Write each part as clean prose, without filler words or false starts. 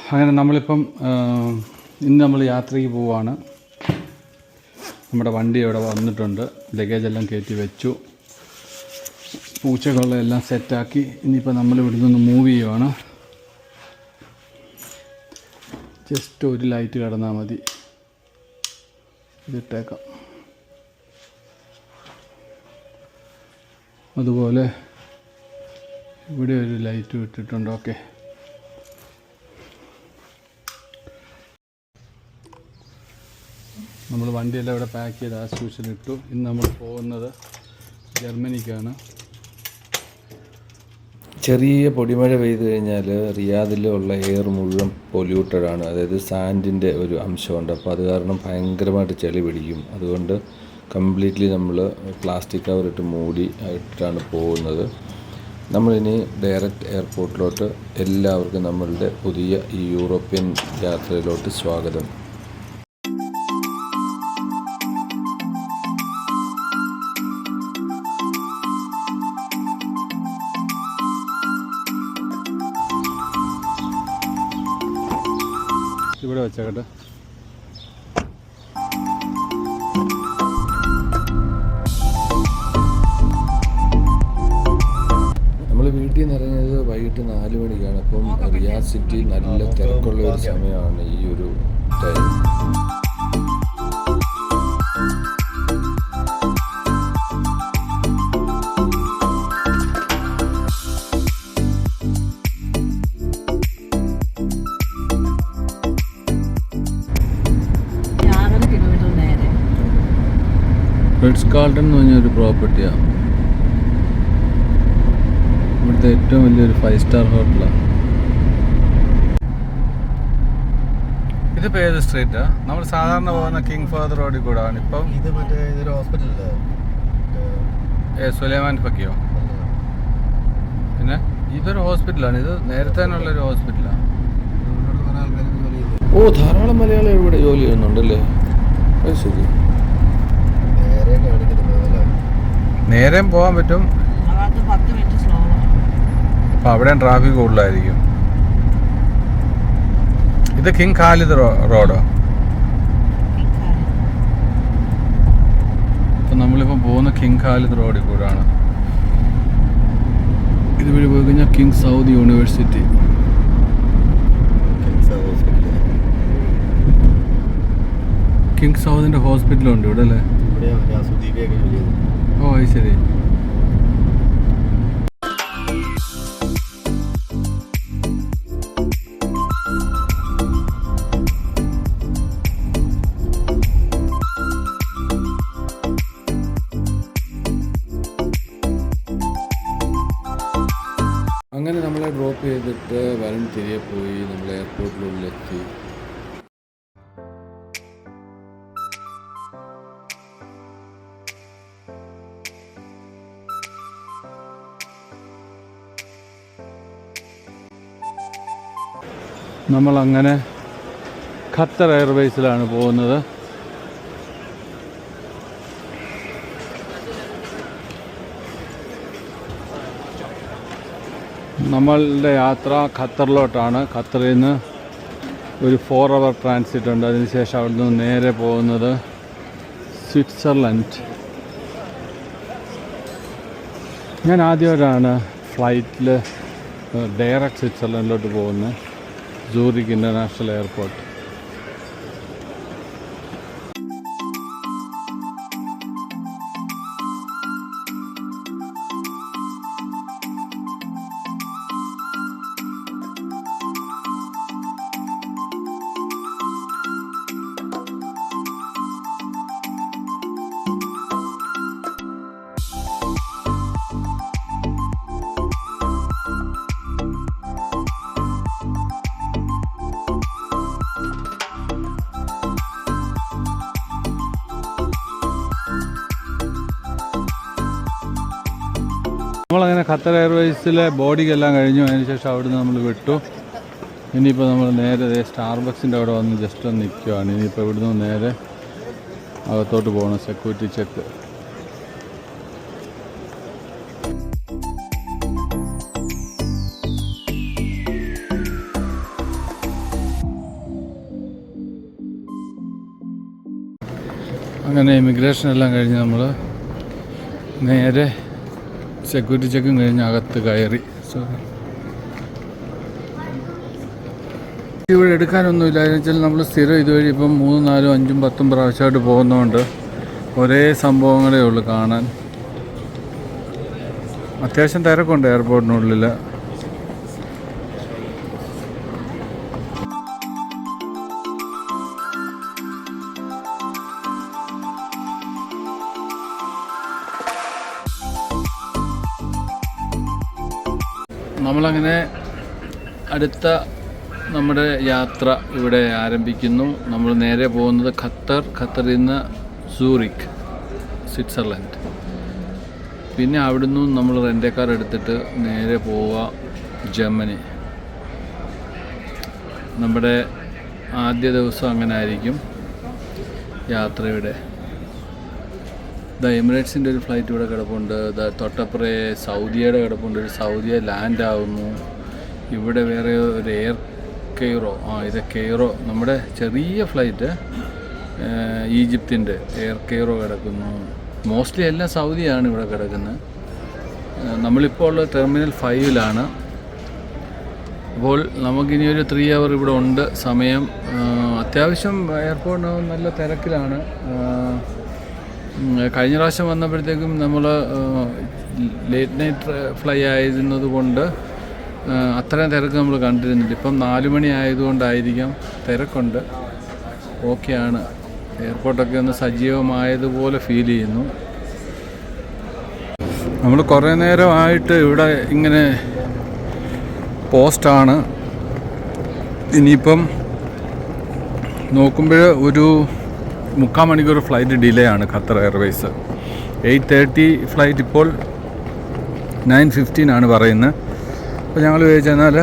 അങ്ങനെ നമ്മളിപ്പം ഇന്ന് നമ്മൾ യാത്രയ്ക്ക് പോവുകയാണ്. നമ്മുടെ വണ്ടി ഇവിടെ വന്നിട്ടുണ്ട്. ലഗേജെല്ലാം കയറ്റി വെച്ചു. പൂച്ചകളെല്ലാം സെറ്റാക്കി. ഇനിയിപ്പോൾ നമ്മൾ ഇവിടെ നിന്ന് മൂവ് ചെയ്യുവാണ്. ജസ്റ്റ് ഒരു ലൈറ്റ് കിടന്നാൽ മതി. ഇതിട്ടേക്കാം. അതുപോലെ ഇവിടെ ഒരു ലൈറ്റ് ഇട്ടിട്ടുണ്ട്. ഓക്കെ, നമ്മൾ വണ്ടിയെല്ലാം ഇവിടെ പാക്ക് ചെയ്ത് ആസ് യൂഷ്വൽ ഇട്ടു. ഇന്ന് നമ്മൾ പോകുന്നത് ജർമ്മനിക്കാണ്. ചെറിയ പൊടിമഴ പെയ്തു കഴിഞ്ഞാൽ റിയാദിലുള്ള എയർ മുഴുവൻ പൊല്യൂട്ടഡാണ്. അതായത് സാൻഡിൻ്റെ ഒരു അംശമുണ്ട്. അപ്പോൾ അത് കാരണം ഭയങ്കരമായിട്ട് ചെളി പിടിക്കും. അതുകൊണ്ട് കംപ്ലീറ്റ്ലി നമ്മൾ പ്ലാസ്റ്റിക് കവറിട്ട് മൂടി ഇട്ടിട്ടാണ് പോകുന്നത്. നമ്മളിനി ഡയറക്റ്റ് എയർപോർട്ടിലോട്ട് എല്ലാവർക്കും നമ്മളുടെ പുതിയ ഈ യൂറോപ്യൻ യാത്രയിലോട്ട് സ്വാഗതം. ഇവിടെ വെച്ചേക്കട്ടെ. നമ്മൾ വീട്ടിൽ നിന്ന് ഇറങ്ങിയത് വൈകിട്ട് 4 മണിക്കാണ്. അപ്പം റിയാദ് സിറ്റി നല്ല തിരക്കുള്ള ഒരു സമയമാണ് ഈ ഒരു ടൈം. റിട്സ് കാൾട്ടൺ എന്ന് പറഞ്ഞൊരു പ്രോപ്പർട്ടിയാണ്. ഇവിടുത്തെ ഏറ്റവും വലിയൊരു 5 സ്റ്റാർ ഹോട്ടലാണ്. ഇതിപ്പോൾ ഏത് സ്ട്രീറ്റാണ്? നമ്മൾ സാധാരണ പോകുന്ന കിങ് ഫഹദ് റോഡിൽ കൂടെ ആണ്. ഇപ്പം ഇത് മറ്റേ ഇതൊരു ഹോസ്പിറ്റലല്ലേ? സുലൈമാൻ ഫക്കിയോ? പിന്നെ ഇതൊരു ഹോസ്പിറ്റലാണ്. ഇത് നേരത്തെ തന്നെയുള്ളൊരു ഹോസ്പിറ്റലാണ്. ഓ, ധാരാളം മലയാളികൾ ഇവിടെ ജോലി ചെയ്യുന്നുണ്ടല്ലേ? അത് ശരി. നേരെയും പോകാൻ പറ്റും. അപ്പം അവിടെയും ട്രാഫിക് കൂടുതലായിരിക്കും. ഇത് കിങ് ഖാലിദ് റോഡോ? അപ്പം നമ്മളിപ്പോൾ പോകുന്ന കിങ് ഖാലിദ് റോഡിൽ കൂടെയാണ്. ഇതുവഴി പോയി കഴിഞ്ഞാൽ കിങ് സൗദ് യൂണിവേഴ്സിറ്റി. കിങ് സൗദിൻ്റെ ഹോസ്പിറ്റലുണ്ട് ഇവിടെ അല്ലേ? ഓ, അത് ശരി. അങ്ങനെ നമ്മളെ ഡ്രോപ്പ് ചെയ്തിട്ട് വരൻ തിരികെ പോയി. നമ്മൾ എയർപോർട്ടിനുള്ളിലെത്തി. നമ്മളങ്ങനെ ഖത്തർ എയർവേസിലാണ് പോകുന്നത്. നമ്മളുടെ യാത്ര ഖത്തറിലോട്ടാണ്. ഖത്തറിൽ നിന്ന് ഒരു 4 hour ട്രാൻസിറ്റ് ഉണ്ട്. അതിനുശേഷം അവിടെ നിന്ന് നേരെ പോകുന്നത് സ്വിറ്റ്സർലൻഡ്. ഞാൻ ആദ്യമായിട്ടാണ് ഫ്ലൈറ്റിൽ ഡയറക്റ്റ് സ്വിറ്റ്സർലൻഡിലോട്ട് പോകുന്നത്. Zurich international airport. നമ്മളങ്ങനെ ഖത്തർ എയർവേസിലെ ബോർഡിങ്ങെല്ലാം കഴിഞ്ഞു. അതിനുശേഷം അവിടുന്ന് നമ്മൾ വിട്ടു. ഇനിയിപ്പോൾ നമ്മൾ നേരെ സ്റ്റാർബക്സിൻ്റെ അവിടെ വന്ന് ജസ്റ്റ് ഒന്ന് നിൽക്കുകയാണ്. ഇനിയിപ്പോൾ ഇവിടുന്ന് നേരെ അകത്തോട്ട് പോകണം. Security check. അങ്ങനെ ഇമിഗ്രേഷൻ എല്ലാം കഴിഞ്ഞ് നമ്മൾ നേരെ സെക്യൂരിറ്റി ചെക്കും കഴിഞ്ഞ് അകത്ത് കയറി. ഇവിടെ എടുക്കാനൊന്നുമില്ല. എന്ന് വെച്ചാൽ നമ്മൾ സ്ഥിരം ഇതുവഴി ഇപ്പം 3, 4, 5, 10 പ്രാവശ്യമായിട്ട് പോകുന്നതുകൊണ്ട് ഒരേ സംഭവങ്ങളേ ഉള്ളൂ കാണാൻ. അത്യാവശ്യം തിരക്കുണ്ട് എയർപോർട്ടിനുള്ളിൽ. നമ്മളങ്ങനെ അടുത്ത നമ്മുടെ യാത്ര ഇവിടെ ആരംഭിക്കുന്നു. നമ്മൾ നേരെ പോകുന്നത് ഖത്തറിൽ നിന്ന് സൂറിക്ക്, സ്വിറ്റ്സർലൻഡ്. പിന്നെ അവിടുന്ന് നമ്മൾ റെൻ്റ് കാർ എടുത്തിട്ട് നേരെ പോവുക ജർമ്മനി. നമ്മുടെ ആദ്യ ദിവസം അങ്ങനെ ആയിരിക്കും യാത്രയുടെ. എമിറേറ്റ്സിൻ്റെ ഒരു ഫ്ലൈറ്റ് ഇവിടെ കിടപ്പുണ്ട്. തൊട്ടപ്പുറേ സൗദിയുടെ കിടപ്പുണ്ട്. ഒരു സൗദിയെ ലാൻഡ് ആവുന്നു. ഇവിടെ വേറെ ഒരു എയർ കെയ്റോ, ഇത് കെയ്റോ, നമ്മുടെ ചെറിയ ഫ്ലൈറ്റ് ഈജിപ്തിൻ്റെ എയർ കെയ്റോ കിടക്കുന്നു. മോസ്റ്റ്ലി എല്ലാം സൗദിയാണ് ഇവിടെ കിടക്കുന്നത്. നമ്മളിപ്പോൾ ഉള്ള ടെർമിനൽ 5-ലാണ്. അപ്പോൾ നമുക്കിനി ഒരു 3 hour ഇവിടെ ഉണ്ട് സമയം. അത്യാവശ്യം എയർപോർട്ടിന് നല്ല തിരക്കിലാണ്. കഴിഞ്ഞ പ്രാവശ്യം വന്നപ്പോഴത്തേക്കും നമ്മൾ ലേറ്റ് നൈറ്റ് ഫ്ലൈ ആയിരുന്നത് കൊണ്ട് അത്രയും തിരക്ക് നമ്മൾ കണ്ടിരുന്നില്ല. ഇപ്പം 4 മണി ആയതുകൊണ്ടായിരിക്കാം തിരക്കുണ്ട്. ഓക്കെയാണ്. എയർപോർട്ടൊക്കെ ഒന്ന് സജീവമായതുപോലെ ഫീൽ ചെയ്യുന്നു. നമ്മൾ കുറേ നേരമായിട്ട് ഇവിടെ ഇങ്ങനെ പോസ്റ്റാണ്. ഇനിയിപ്പം നോക്കുമ്പോൾ ഒരു 3/4 മണിക്കൂർ ഫ്ലൈറ്റ് ഡിലേ ആണ് ഖത്തർ എയർവേസ്. 8:30 ഫ്ലൈറ്റ് ഇപ്പോൾ 9:15 ആണ് പറയുന്നത്. അപ്പോൾ ഞങ്ങൾ വിചാരിച്ചെന്നാൽ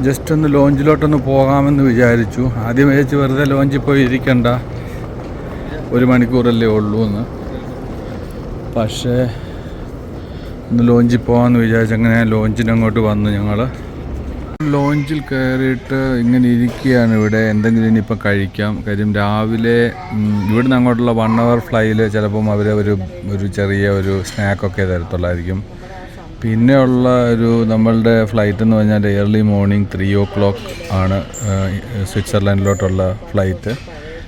ജസ്റ്റ് ഒന്ന് ലോഞ്ചിലോട്ടൊന്ന് പോകാമെന്ന് വിചാരിച്ചു. ആദ്യം വിചാരിച്ച് വെറുതെ ലോഞ്ചിൽ പോയി ഇരിക്കണ്ട, 1 മണിക്കൂറല്ലേ ഉള്ളൂ എന്ന്. പക്ഷേ ഒന്ന് ലോഞ്ചിൽ പോകാമെന്ന് വിചാരിച്ചു. അങ്ങനെ ലോഞ്ചിനങ്ങോട്ട് വന്നു. ഞങ്ങൾ ലോഞ്ചിൽ കയറിയിട്ട് ഇങ്ങനെ ഇരിക്കുകയാണ്. ഇവിടെ എന്തെങ്കിലും ഇനിയിപ്പം കഴിക്കാം. കാര്യം രാവിലെ ഇവിടുന്ന് അങ്ങോട്ടുള്ള 1 hour ഫ്ലൈയിൽ ചിലപ്പം അവർ ഒരു ചെറിയ ഒരു സ്നാക്കൊക്കെ തരത്തുള്ളായിരിക്കും. പിന്നെയുള്ള ഒരു നമ്മളുടെ ഫ്ലൈറ്റ് എന്ന് പറഞ്ഞാൽ ഏർലി മോർണിംഗ് 3 o'clock ആണ് സ്വിറ്റ്സർലൻഡിലോട്ടുള്ള ഫ്ലൈറ്റ്.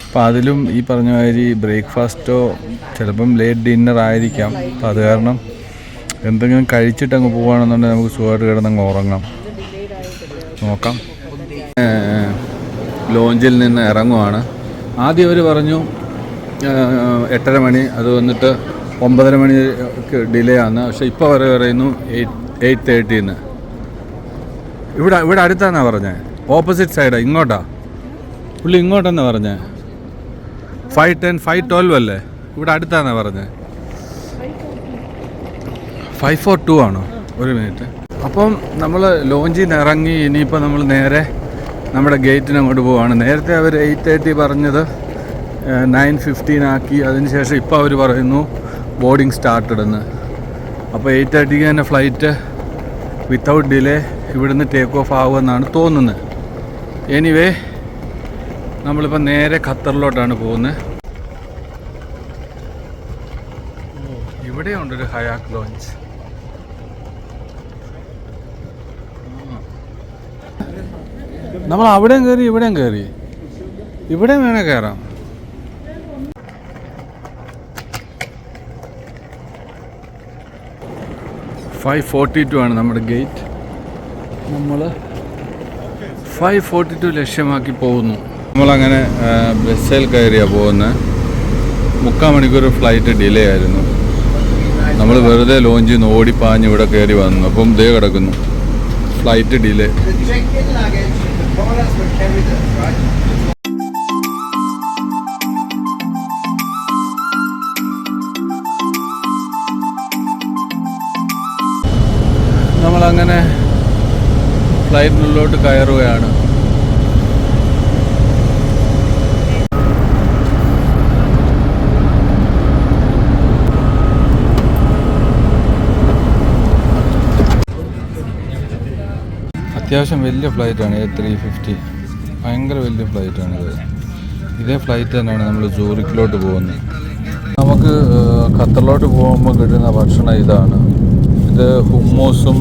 അപ്പോൾ അതിലും ഈ പറഞ്ഞ മാതിരി ബ്രേക്ക്ഫാസ്റ്റോ ചിലപ്പം ലേറ്റ് ഡിന്നർ ആയിരിക്കാം. അപ്പോൾ അത് കാരണം എന്തെങ്കിലും കഴിച്ചിട്ട് അങ്ങ് പോവുകയാണെന്നുണ്ടെങ്കിൽ നമുക്ക് സുഖമായിട്ട് കിടന്നങ്ങ് ഉറങ്ങാം. നോക്കാം. ലോഞ്ചിൽ നിന്ന് ഇറങ്ങുവാണ്. ആദ്യം അവർ പറഞ്ഞു 8:30 മണി, അത് വന്നിട്ട് 9:30 മണിക്ക് ഡിലേ ആണ്. പക്ഷേ ഇപ്പോൾ വരെ പറയുന്നു 8:30. ഇവിടെ അടുത്താന്നാണ് പറഞ്ഞത്. ഓപ്പോസിറ്റ് സൈഡാണ്, ഇങ്ങോട്ടാ. പുള്ളി ഇങ്ങോട്ടെന്നാണ് പറഞ്ഞത്. 5:10 5:12 അല്ലേ? ഇവിടെ അടുത്താന്നാണ് പറഞ്ഞത്. 5:42 ആണോ? ഒരു മിനിറ്റ്. അപ്പം നമ്മൾ ലോഞ്ചിൽ നിന്ന് ഇറങ്ങി ഇനിയിപ്പോൾ നമ്മൾ നേരെ നമ്മുടെ ഗേറ്റിന് അങ്ങോട്ട് പോവുകയാണ്. നേരത്തെ അവർ 8:30 പറഞ്ഞത് 9:15 ആക്കി. അതിനുശേഷം ഇപ്പോൾ അവർ പറയുന്നു ബോർഡിങ് സ്റ്റാർട്ടഡ് എന്ന്. അപ്പോൾ 8:30 തന്നെ ഫ്ലൈറ്റ് വിത്തൗട്ട് ഡിലേ ഇവിടുന്ന് ടേക്ക് ഓഫ് ആകുമെന്നാണ് തോന്നുന്നത്. എനിവേ നമ്മളിപ്പോൾ നേരെ ഖത്തറിലോട്ടാണ് പോകുന്നത്. ഇവിടെയുണ്ടൊരു ഹയാക്ക് ലോഞ്ച്. നമ്മൾ അവിടെയും കയറി ഇവിടെയും കയറി. ഇവിടെയും വേണേൽ കയറാം. $542 ആണ് നമ്മുടെ ഗേറ്റ്. നമ്മൾ 5:42 ലക്ഷ്യമാക്കി പോകുന്നു. നമ്മളങ്ങനെ ബസ്സിൽ കയറിയാണ് പോകുന്നത്. 3/4 മണിക്കൂർ ഫ്ലൈറ്റ് ഡിലേ ആയിരുന്നു. നമ്മൾ വെറുതെ ലോഞ്ചിൽ നിന്ന് ഓടിപ്പാഞ്ഞ് ഇവിടെ കയറി വന്നു. അപ്പം ദേ കിടക്കുന്നു ഫ്ലൈറ്റ് ഡിലേ. നമ്മളങ്ങനെ ഫ്ലൈറ്റിനുള്ളിലോട്ട് കയറുകയാണ്. അത്യാവശ്യം വലിയ ഫ്ലൈറ്റാണ് A350. ഭയങ്കര വലിയ ഫ്ലൈറ്റാണിത്. ഇതേ ഫ്ലൈറ്റ് തന്നെയാണ് നമ്മൾ സൂറിക്കിലോട്ട് പോകുന്നത്. നമുക്ക് ഖത്തറിലോട്ട് പോകുമ്പോൾ കിട്ടുന്ന ഭക്ഷണം ഇതാണ്. ഇത് ഹുമ്മൂസും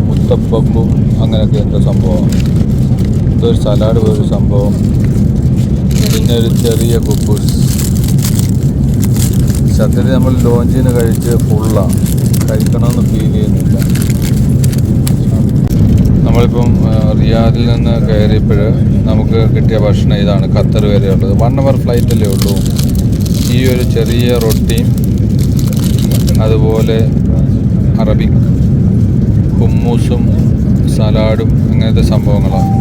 മുത്തപ്പമ്പും അങ്ങനെയൊക്കെ എന്തോ സംഭവമാണ്. ഇതൊരു സലാഡ് പോലൊരു സംഭവം, പിന്നെ ഒരു ചെറിയ കുബൂസ്. സത്യത്തിൽ നമ്മൾ ലോഞ്ചിൽ നിന്ന് കഴിച്ച് ഫുള്ളാണ്, കഴിക്കണമെന്ന് ഫീൽ ചെയ്യുന്നില്ല. നമ്മളിപ്പം റിയാദിൽ നിന്ന് കയറിയപ്പോൾ നമുക്ക് കിട്ടിയ ഭക്ഷണം ഇതാണ്. ഖത്തർ വരെയുള്ളത് 1 hour ഫ്ലൈറ്റല്ലേ ഉള്ളൂ. ഈ ഒരു ചെറിയ റൊട്ടിയും അതുപോലെ അറബിക് ഹുമ്മൂസും സലാഡും അങ്ങനത്തെ സംഭവങ്ങളാണ്.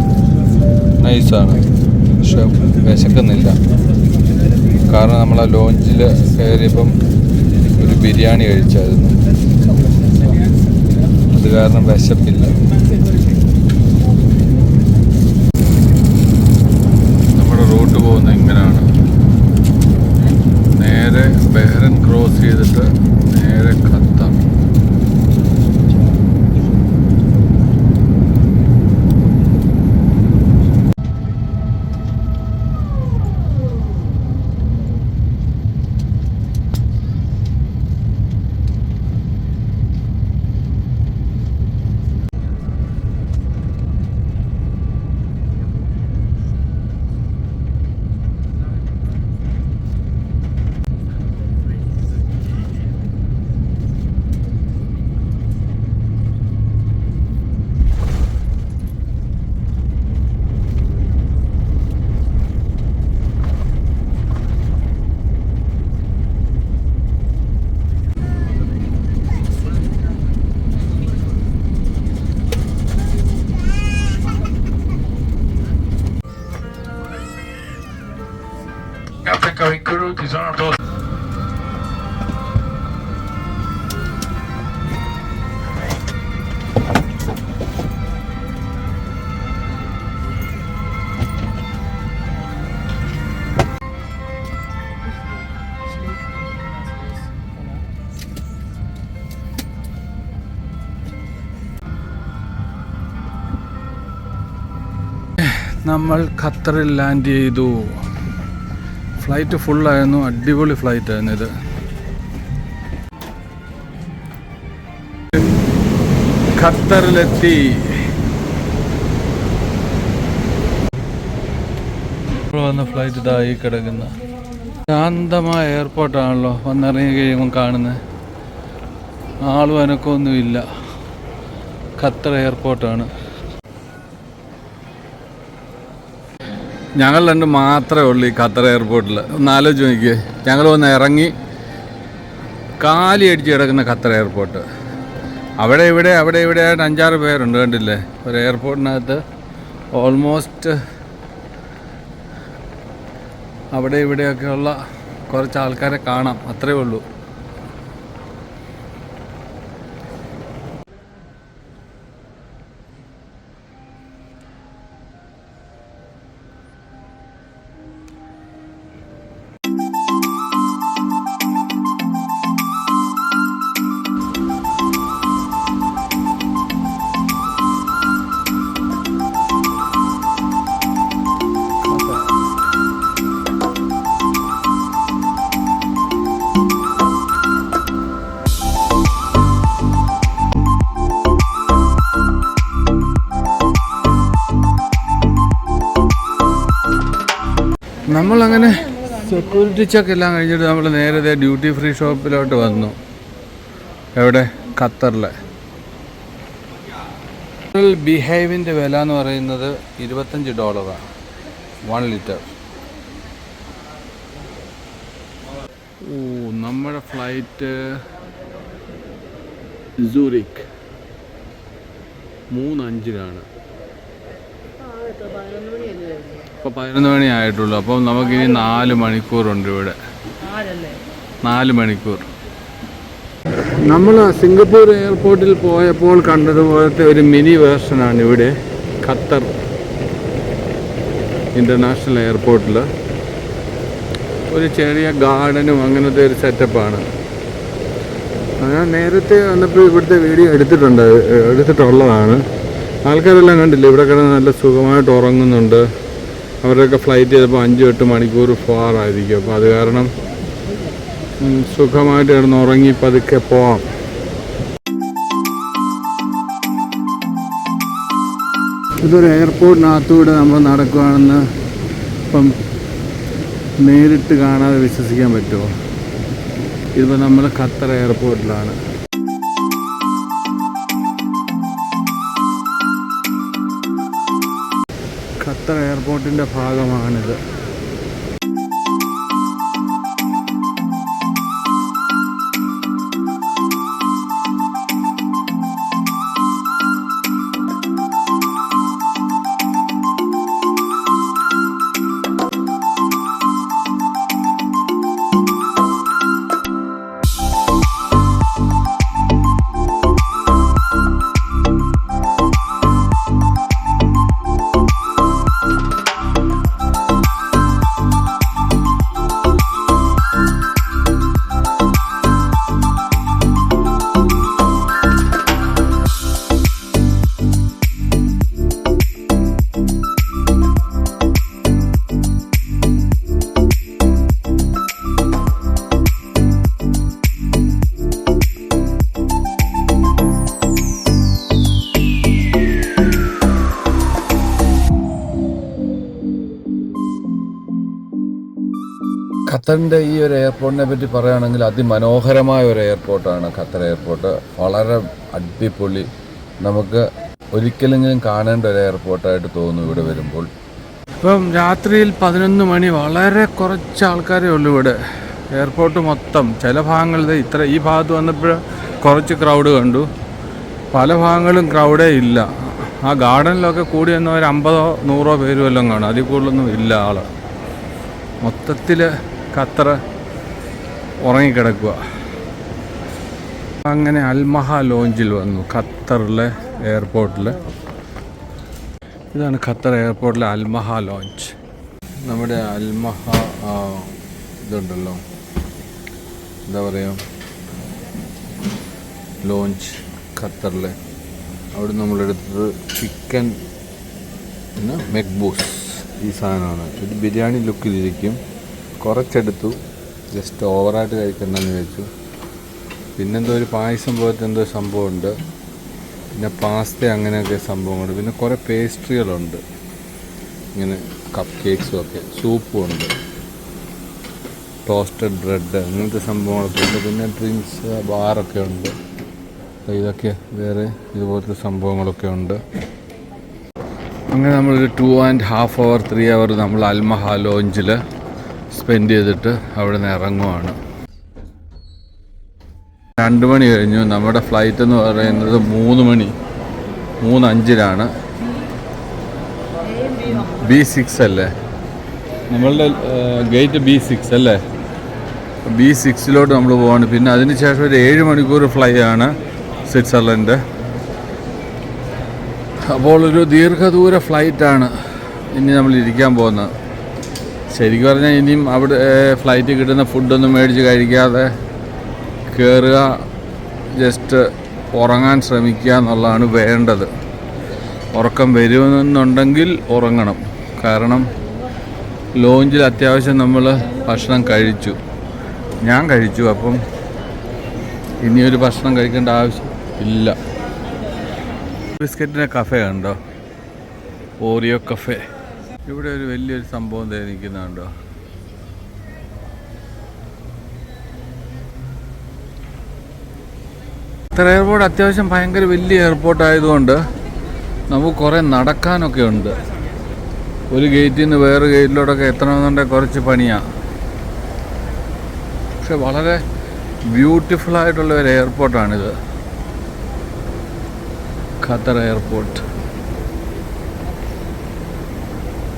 നൈസാണ്, പക്ഷെ വിശക്കുന്നില്ല. കാരണം നമ്മൾ ആ ലോഞ്ചിൽ കയറിയപ്പം ഒരു ബിരിയാണി കഴിച്ചായിരുന്നു, അത് കാരണം വിശപ്പില്ല. നമ്മുടെ റൂട്ട് പോകുന്നത് ഇങ്ങനെയാണ്. നേരെ ബഹ്റൈൻ ക്രോസ് ചെയ്തിട്ട് നേരെ ഖത്തർ. നമ്മൾ ഖത്തറിൽ ലാൻഡ് ചെയ്തു. ഫ്ലൈറ്റ് ഫുള്ളായിരുന്നു, അടിപൊളി ഫ്ലൈറ്റായിരുന്നു ഇത്. ഖത്തറിലെത്തി. ഇപ്പോൾ വന്ന ഫ്ലൈറ്റ് ഇതായി കിടക്കുന്ന ശാന്തമായ എയർപോർട്ടാണല്ലോ. വന്നിറങ്ങി കഴിയുമ്പോൾ കാണുന്നത് ആളും അനക്കമൊന്നുമില്ല. ഖത്തർ എയർപോർട്ടാണ്. ഞങ്ങൾ രണ്ട് മാത്രമേ ഉള്ളൂ ഈ ഖത്തർ എയർപോർട്ടിൽ. ഒന്ന് ആലോചിച്ച് നോക്കിയേ, ഞങ്ങൾ വന്ന് ഇറങ്ങി കാലി അടിച്ച് കിടക്കുന്ന ഖത്തർ എയർപോർട്ട്. അവിടെ ഇവിടെ ആയിട്ട് 5-6 പേരുണ്ട്, കണ്ടില്ലേ? ഒരു എയർപോർട്ടിനകത്ത് ഓൾമോസ്റ്റ് അവിടെ ഇവിടെയൊക്കെയുള്ള കുറച്ച് ആൾക്കാരെ കാണാം, അത്രേ ഉള്ളൂ. നമ്മളങ്ങനെ സെക്യൂരിറ്റി ചെക്ക് എല്ലാം കഴിഞ്ഞിട്ട് നമ്മൾ നേരത്തെ ഡ്യൂട്ടി ഫ്രീ ഷോപ്പിലോട്ട് വന്നു. എവിടെ? ഖത്തറിലെ. ബിഹൈവിൻ്റെ വില എന്ന് പറയുന്നത് $25 1 ലിറ്റർ. നമ്മുടെ ഫ്ലൈറ്റ് സൂറിക് 3:05 ഇപ്പോൾ 11 മണി ആയിട്ടുള്ളൂ. അപ്പം നമുക്കിനി 4 മണിക്കൂറുണ്ട് ഇവിടെ. 4 മണിക്കൂർ. നമ്മൾ സിംഗപ്പൂർ എയർപോർട്ടിൽ പോയപ്പോൾ കണ്ടതുപോലത്തെ ഒരു മിനി വേർഷനാണ് ഇവിടെ ഖത്തർ ഇൻ്റർനാഷണൽ എയർപോർട്ടിൽ. ഒരു ചെറിയ ഗാർഡനും അങ്ങനത്തെ ഒരു സെറ്റപ്പാണ്. ഞാൻ നേരത്തെ വന്നപ്പോൾ ഇവിടുത്തെ വീഡിയോ എടുത്തിട്ടുള്ളതാണ്. ആൾക്കാരെല്ലാം കണ്ടില്ലേ, ഇവിടെ കിടന്ന് നല്ല സുഖമായിട്ട് ഉറങ്ങുന്നുണ്ട്. അവരുടെയൊക്കെ ഫ്ലൈറ്റ് ചിലപ്പോൾ 5-8 മണിക്കൂർ പോകാറായിരിക്കും. അപ്പോൾ അത് കാരണം സുഖമായിട്ട് കിടന്ന് ഉറങ്ങി പതുക്കെ പോവാം. ഇതൊരു എയർപോർട്ടിനകത്തൂടെ നമ്മൾ നടക്കുകയാണെന്ന് ഇപ്പം നേരിട്ട് കാണാതെ വിശ്വസിക്കാൻ പറ്റുമോ? ഇതിപ്പോൾ നമ്മൾ ഖത്തർ എയർപോർട്ടിലാണ്. ഖത്തർ എയർപോർട്ടിൻ്റെ ഭാഗമാണിത്. ഖത്തറിൻ്റെ ഈ ഒരു എയർപോർട്ടിനെ പറ്റി പറയുകയാണെങ്കിൽ അതിമനോഹരമായ ഒരു എയർപോർട്ടാണ് ഖത്തർ എയർപോർട്ട്. വളരെ അടിപൊളി, നമുക്ക് ഒരിക്കലെങ്കിലും കാണേണ്ട ഒരു എയർപോർട്ടായിട്ട് തോന്നും ഇവിടെ വരുമ്പോൾ. ഇപ്പം രാത്രിയിൽ 11 മണി, വളരെ കുറച്ച് ആൾക്കാരേ ഉള്ളൂ ഇവിടെ. എയർപോർട്ട് മൊത്തം ചില ഭാഗങ്ങളിൽ ഈ ഭാഗത്ത് വന്നപ്പോൾ കുറച്ച് ക്രൗഡ് കണ്ടു, പല ഭാഗങ്ങളും ക്രൗഡേ ഇല്ല. ആ ഗാർഡനിലൊക്കെ കൂടി വന്ന ഒരു 50-100 പേര് വല്ലതും കാണും, അതിൽ കൂടുതലൊന്നും ഇല്ല ആൾ. മൊത്തത്തിൽ ഖത്തർ ഉറങ്ങിക്കിടക്കുക. അങ്ങനെ അൽമഹ ലോഞ്ചിൽ വന്നു ഖത്തറിലെ എയർപോർട്ടിൽ. ഇതാണ് ഖത്തർ എയർപോർട്ടിലെ അൽമഹ ലോഞ്ച്. നമ്മുടെ അൽമഹ ഇതുണ്ടല്ലോ, എന്താ പറയുക, ലോഞ്ച് ഖത്തറിലെ. അവിടെ നമ്മളെടുത്തത് ചിക്കൻ മെക്ബൂസ്, ഈ സാധനമാണ്. ഇത് ബിരിയാണി ലുക്കിലിരിക്കും. കുറച്ചെടുത്തു, ജസ്റ്റ് ഓവറായിട്ട് കഴിക്കണ്ടെന്ന് വെച്ചു. പിന്നെന്തോ ഒരു പായസം പോലത്തെ എന്തോ സംഭവമുണ്ട്, പിന്നെ പാസ്ത അങ്ങനെയൊക്കെ സംഭവങ്ങളുണ്ട്. പിന്നെ കുറേ പേസ്ട്രികളുണ്ട്, ഇങ്ങനെ കപ്പ് കേക്ക്സും ഒക്കെ, സൂപ്പും ഉണ്ട്, ടോസ്റ്റഡ് ബ്രെഡ് അങ്ങനത്തെ സംഭവങ്ങളൊക്കെ ഉണ്ട്. പിന്നെ ഡ്രിങ്ക്സ് ബാറൊക്കെ ഉണ്ട്. ഇതൊക്കെ വേറെ ഇതുപോലത്തെ സംഭവങ്ങളൊക്കെ ഉണ്ട്. അങ്ങനെ നമ്മളൊരു 2.5 hour 3 hour നമ്മൾ അൽമഹ ലോഞ്ചിൽ സ്പെൻഡ് ചെയ്തിട്ട് അവിടെ നിന്ന് ഇറങ്ങുവാണ്. 2 മണി കഴിഞ്ഞു. നമ്മുടെ ഫ്ലൈറ്റ് എന്ന് പറയുന്നത് 3:05 B6 അല്ലേ, നമ്മളുടെ ഗേറ്റ് B6 അല്ലേ. B6 നമ്മൾ പോവാണ്. പിന്നെ അതിന് ശേഷം ഒരു 7 മണിക്കൂർ ഫ്ലൈ ആണ് സ്വിറ്റ്സർലൻഡ്. അപ്പോൾ ഒരു ദീർഘദൂര ഫ്ലൈറ്റാണ് ഇനി നമ്മൾ ഇരിക്കാൻ പോകുന്നത്. ശരിക്കും പറഞ്ഞാൽ ഇനിയും അവിടെ ഫ്ലൈറ്റ് കിട്ടുന്ന ഫുഡൊന്നും മേടിച്ച് കഴിക്കാതെ കയറുക, ജസ്റ്റ് ഉറങ്ങാൻ ശ്രമിക്കുക എന്നുള്ളതാണ് വേണ്ടത്. ഉറക്കം വരുമെന്നുണ്ടെങ്കിൽ ഉറങ്ങണം. കാരണം ലോഞ്ചിൽ അത്യാവശ്യം നമ്മൾ ഭക്ഷണം കഴിച്ചു, ഞാൻ കഴിച്ചു. അപ്പം ഇനിയൊരു ഭക്ഷണം കഴിക്കേണ്ട ആവശ്യം ഇല്ല. ബിസ്ക്കറ്റിൻ്റെ കഫേ കണ്ടോ, ഓറിയോ കഫേ. ഇവിടെ ഒരു വലിയൊരു സംഭവം നിൽക്കുന്നുണ്ടോ. ഖത്തർ എയർപോർട്ട് അത്യാവശ്യം ഭയങ്കര വലിയ എയർപോർട്ട് ആയതുകൊണ്ട് നമുക്ക് കുറേ നടക്കാനൊക്കെ ഉണ്ട്. ഒരു ഗേറ്റിൽ നിന്ന് വേറെ ഗേറ്റിലോട്ടൊക്കെ എത്തണമെന്നുണ്ടെങ്കിൽ കുറച്ച് പണിയാണ്. പക്ഷെ വളരെ ബ്യൂട്ടിഫുള്ളായിട്ടുള്ള ഒരു എയർപോർട്ടാണിത്, ഖത്തർ എയർപോർട്ട്.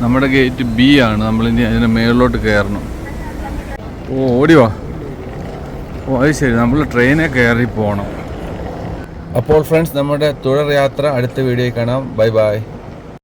നമ്മുടെ ഗേറ്റ് B ആണ്. നമ്മളിനി അതിന് മേളിലോട്ട് കയറണം. ഓടിവാ. അത് ശരി, നമ്മൾ ട്രെയിനിൽ കയറി പോകണം. അപ്പോൾ ഫ്രണ്ട്സ്, നമ്മുടെ തുടർ യാത്ര അടുത്ത വീഡിയോയിൽ കാണാം. Bye bye.